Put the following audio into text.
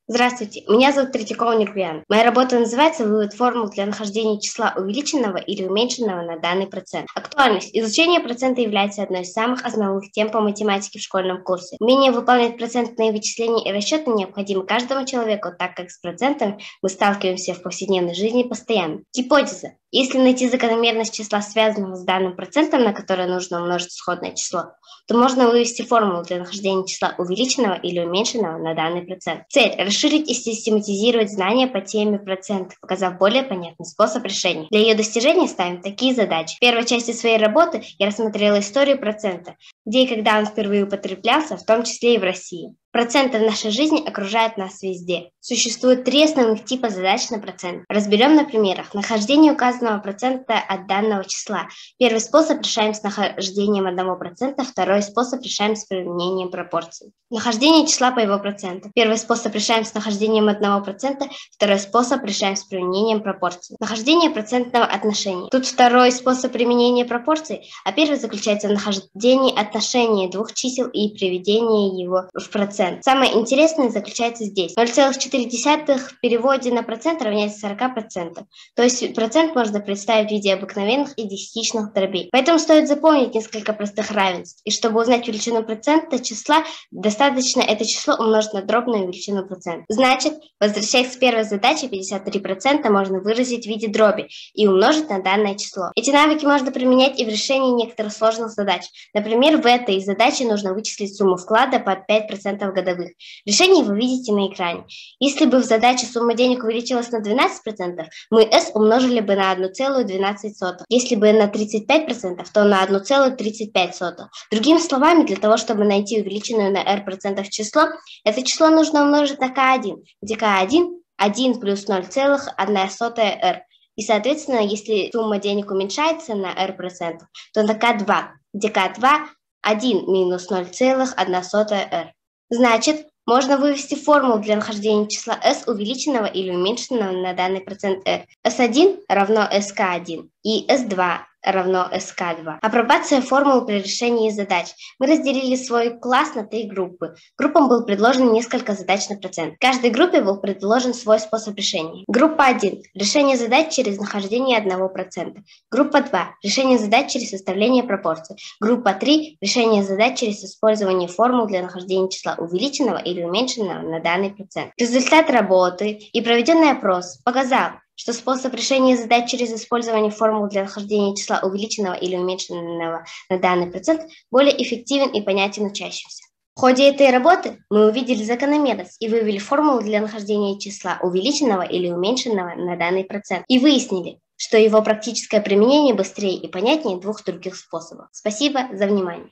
Здравствуйте, меня зовут Третьякова Нургуян. Моя работа называется «Вывод формул для нахождения числа увеличенного или уменьшенного на данный процент». Актуальность. Изучение процента является одной из самых основных тем по математике в школьном курсе. Умение выполнять процентные вычисления и расчеты необходимо каждому человеку, так как с процентами мы сталкиваемся в повседневной жизни постоянно. Гипотеза. Если найти закономерность числа, связанного с данным процентом, на которое нужно умножить исходное число, то можно вывести формулу для нахождения числа увеличенного или уменьшенного на данный процент. Цель – расширить и систематизировать знания по теме процентов, показав более понятный способ решения. Для ее достижения ставим такие задачи. В первой части своей работы я рассмотрела историю процента, где и когда он впервые употреблялся, в том числе и в России. Проценты в нашей жизни окружают нас везде. Существует три основных типа задач на процент. Разберем на примерах. Нахождение указанного процента от данного числа. Первый способ решаем с нахождением 1%, второй способ решаем с применением пропорций. Нахождение числа по его проценту. Первый способ решаем с нахождением 1%, второй способ решаем с применением пропорций. Нахождение процентного отношения. Тут второй способ применения пропорций, а первый заключается в нахождении отношения двух чисел и приведении его в процент. Самое интересное заключается здесь. 0,4 в переводе на процент равняется 40%. То есть процент можно представить в виде обыкновенных и десятичных дробей. Поэтому стоит запомнить несколько простых равенств. И чтобы узнать величину процента числа, достаточно это число умножить на дробную величину процента. Значит, возвращаясь к первой задаче, 53% можно выразить в виде дроби и умножить на данное число. Эти навыки можно применять и в решении некоторых сложных задач. Например, в этой задаче нужно вычислить сумму вклада под 5% годовых. Решение вы видите на экране. Если бы в задаче сумма денег увеличилась на 12%, мы S умножили бы на 1,12. Если бы на 35%, то на 1,35. Другими словами, для того, чтобы найти увеличенное на r процентов число, это число нужно умножить на k1, где k1 1 плюс 0,1r. И, соответственно, если сумма денег уменьшается на r процентов, то на k2, где k2 1 минус 0,1r. Значит, можно вывести формулу для нахождения числа s увеличенного или уменьшенного на данный процент r. S1 равно sk1 и S2 равно sk2. Апробация формулы при решении задач. Мы разделили свой класс на три группы. Группам был предложен несколько задач на процент. Каждой группе был предложен свой способ решения. Группа 1. Решение задач через нахождение 1%. Группа 2. Решение задач через составление пропорций. Группа 3. Решение задач через использование формул для нахождения числа увеличенного или уменьшенного на данный процент. Результат работы и проведенный опрос показал, что способ решения задач через использование формул для нахождения числа увеличенного или уменьшенного на данный процент более эффективен и понятен учащимся. В ходе этой работы мы увидели закономерность и вывели формулу для нахождения числа увеличенного или уменьшенного на данный процент и выяснили, что его практическое применение быстрее и понятнее двух других способов. Спасибо за внимание.